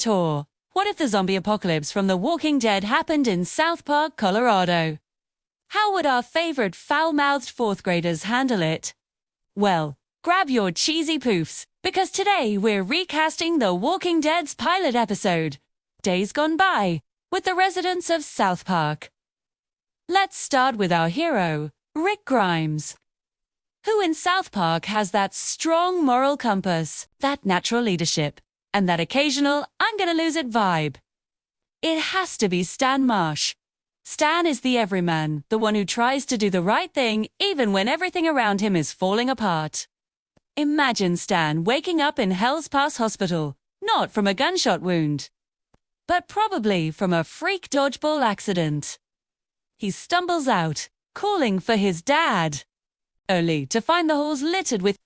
tour. What if the zombie apocalypse from The Walking Dead happened in South Park, Colorado? How would our favorite foul-mouthed fourth graders handle it? Well, grab your cheesy poofs, because today we're recasting The Walking Dead's pilot episode, Days Gone By, with the residents of South Park. Let's start with our hero, Rick Grimes. Who in South Park has that strong moral compass, that natural leadership, and that occasional I'm gonna lose it vibe? It has to be Stan Marsh. Stan is the everyman, the one who tries to do the right thing even when everything around him is falling apart. Imagine Stan waking up in Hell's Pass Hospital, not from a gunshot wound, but probably from a freak dodgeball accident. He stumbles out, calling for his dad, only to find the halls littered with,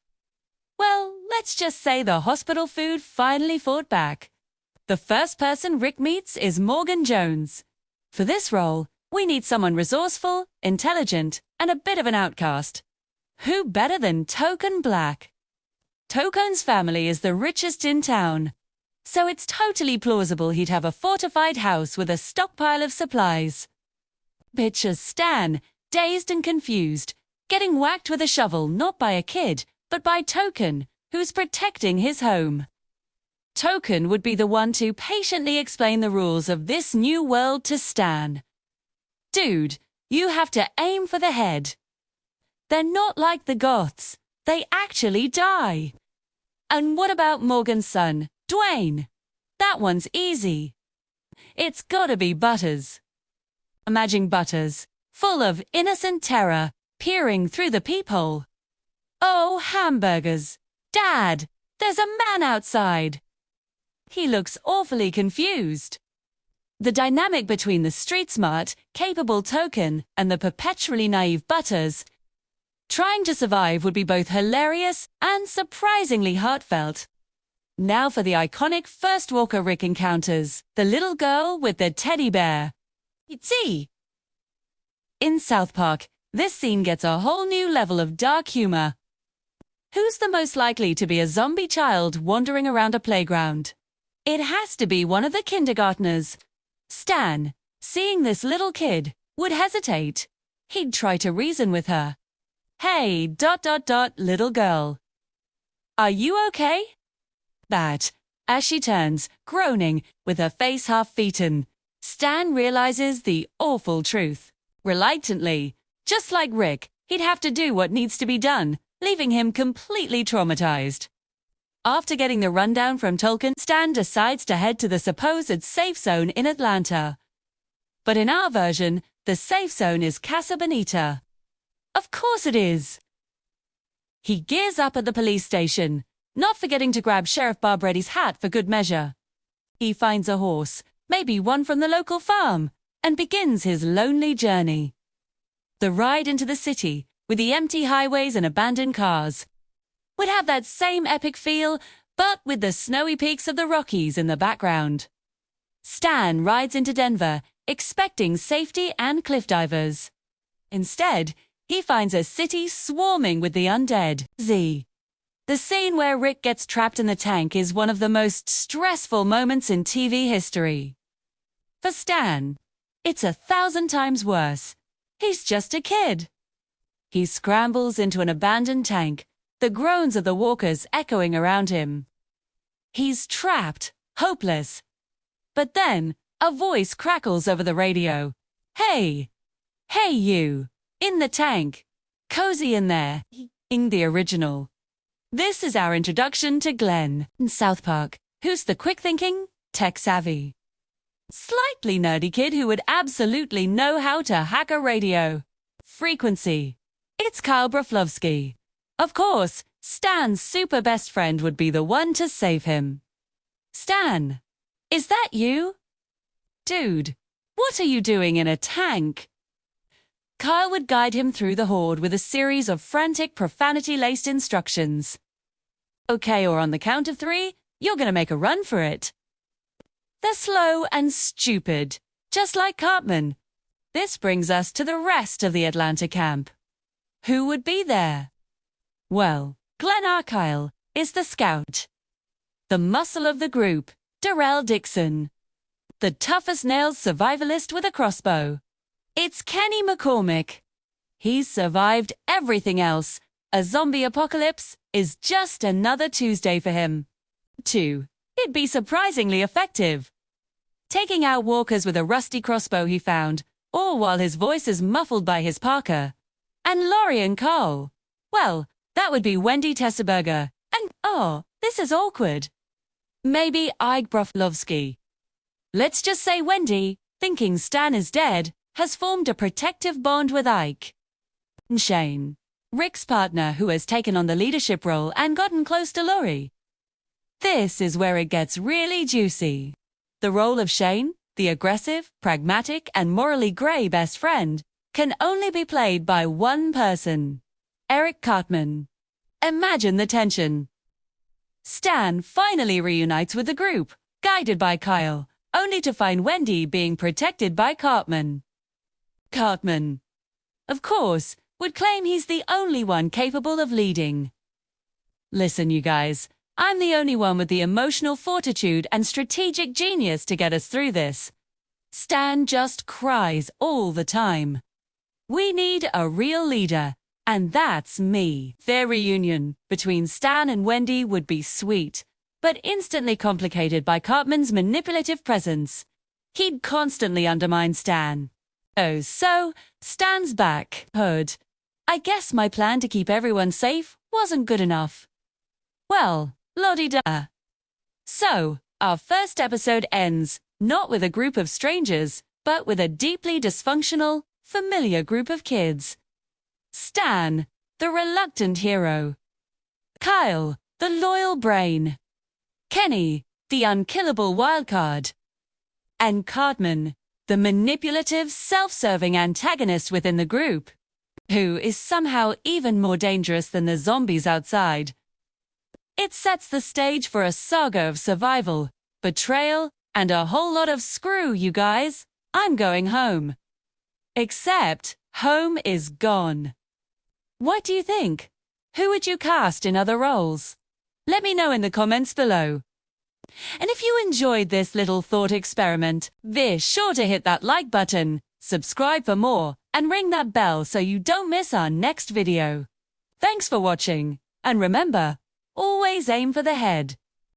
well, let's just say the hospital food finally fought back. The first person Rick meets is Morgan Jones. For this role, we need someone resourceful, intelligent, and a bit of an outcast. Who better than Token Black? Token's family is the richest in town, so it's totally plausible he'd have a fortified house with a stockpile of supplies. Picture Stan, dazed and confused, getting whacked with a shovel not by a kid, but by Token, who's protecting his home. Token would be the one to patiently explain the rules of this new world to Stan. Dude, you have to aim for the head. They're not like the Goths. They actually die. And what about Morgan's son, Dwayne? That one's easy. It's gotta be Butters. Imagine Butters, full of innocent terror, peering through the peephole. Oh, hamburgers! Dad, there's a man outside! He looks awfully confused. The dynamic between the street-smart, capable Token and the perpetually naive Butters trying to survive would be both hilarious and surprisingly heartfelt. Now for the iconic first Walker Rick encounters, the little girl with the teddy bear. Itzy! In South Park, this scene gets a whole new level of dark humor. Who's the most likely to be a zombie child wandering around a playground? It has to be one of the kindergartners. Stan, seeing this little kid, would hesitate. He'd try to reason with her. Hey, little girl. Are you okay? But, as she turns, groaning, with her face half-eaten, Stan realizes the awful truth. Reluctantly, just like Rick, he'd have to do what needs to be done, leaving him completely traumatized. After getting the rundown from Tolkien, Stan decides to head to the supposed safe zone in Atlanta. But in our version, the safe zone is Casa Bonita. Of course it is! He gears up at the police station, not forgetting to grab Sheriff Barbretti's hat for good measure. He finds a horse, maybe one from the local farm, and begins his lonely journey. The ride into the city, with the empty highways and abandoned cars, would have that same epic feel, but with the snowy peaks of the Rockies in the background. Stan rides into Denver, expecting safety and cliff divers. Instead, he finds a city swarming with the undead. Z. The scene where Rick gets trapped in the tank is one of the most stressful moments in TV history. For Stan, it's 1,000 times worse. He's just a kid. He scrambles into an abandoned tank, the groans of the walkers echoing around him. He's trapped, hopeless. But then, a voice crackles over the radio. Hey! Hey you! In the tank! Cozy in there! In the original. This is our introduction to Glenn in South Park, who's the quick-thinking, tech-savvy, slightly nerdy kid who would absolutely know how to hack a radio frequency. It's Kyle Broflovsky. Of course, Stan's super best friend would be the one to save him. Stan, is that you? Dude, what are you doing in a tank? Kyle would guide him through the horde with a series of frantic, profanity-laced instructions. Okay, or on the count of 3, you're gonna make a run for it. They're slow and stupid, just like Cartman. This brings us to the rest of the Atlanta camp. Who would be there? Well, Glenn Arkyle is the scout, the muscle of the group, Darrell Dixon, the toughest nails survivalist with a crossbow. It's Kenny McCormick. He's survived everything else. A zombie apocalypse is just another Tuesday for him. 2. It'd be surprisingly effective. Taking out walkers with a rusty crossbow he found, all while his voice is muffled by his parka. And Laurie and Carl. Well, that would be Wendy Tesselberger. And, oh, this is awkward. Maybe Ike Broflovsky. Let's just say Wendy, thinking Stan is dead, has formed a protective bond with Ike. Shane, Rick's partner who has taken on the leadership role and gotten close to Laurie. This is where it gets really juicy. The role of Shane, the aggressive, pragmatic, and morally grey best friend, can only be played by one person. Eric Cartman. Imagine the tension. Stan finally reunites with the group, guided by Kyle, only to find Wendy being protected by Cartman. Cartman, of course, would claim he's the only one capable of leading. Listen, you guys, I'm the only one with the emotional fortitude and strategic genius to get us through this. Stan just cries all the time. We need a real leader, and that's me. Their reunion between Stan and Wendy would be sweet, but instantly complicated by Cartman's manipulative presence. He'd constantly undermine Stan. Oh, so Stan's back. Hood. I guess my plan to keep everyone safe wasn't good enough. Well, la-di-da. So, our first episode ends, not with a group of strangers, but with a deeply dysfunctional, familiar group of kids. Stan, the reluctant hero. Kyle, the loyal brain. Kenny, the unkillable wildcard. And Cartman, the manipulative, self-serving antagonist within the group, who is somehow even more dangerous than the zombies outside. It sets the stage for a saga of survival, betrayal, and a whole lot of screw, you guys. I'm going home. Except, home is gone. What do you think? Who would you cast in other roles? Let me know in the comments below. And if you enjoyed this little thought experiment, be sure to hit that like button, subscribe for more, and ring that bell so you don't miss our next video. Thanks for watching, and remember, always aim for the head.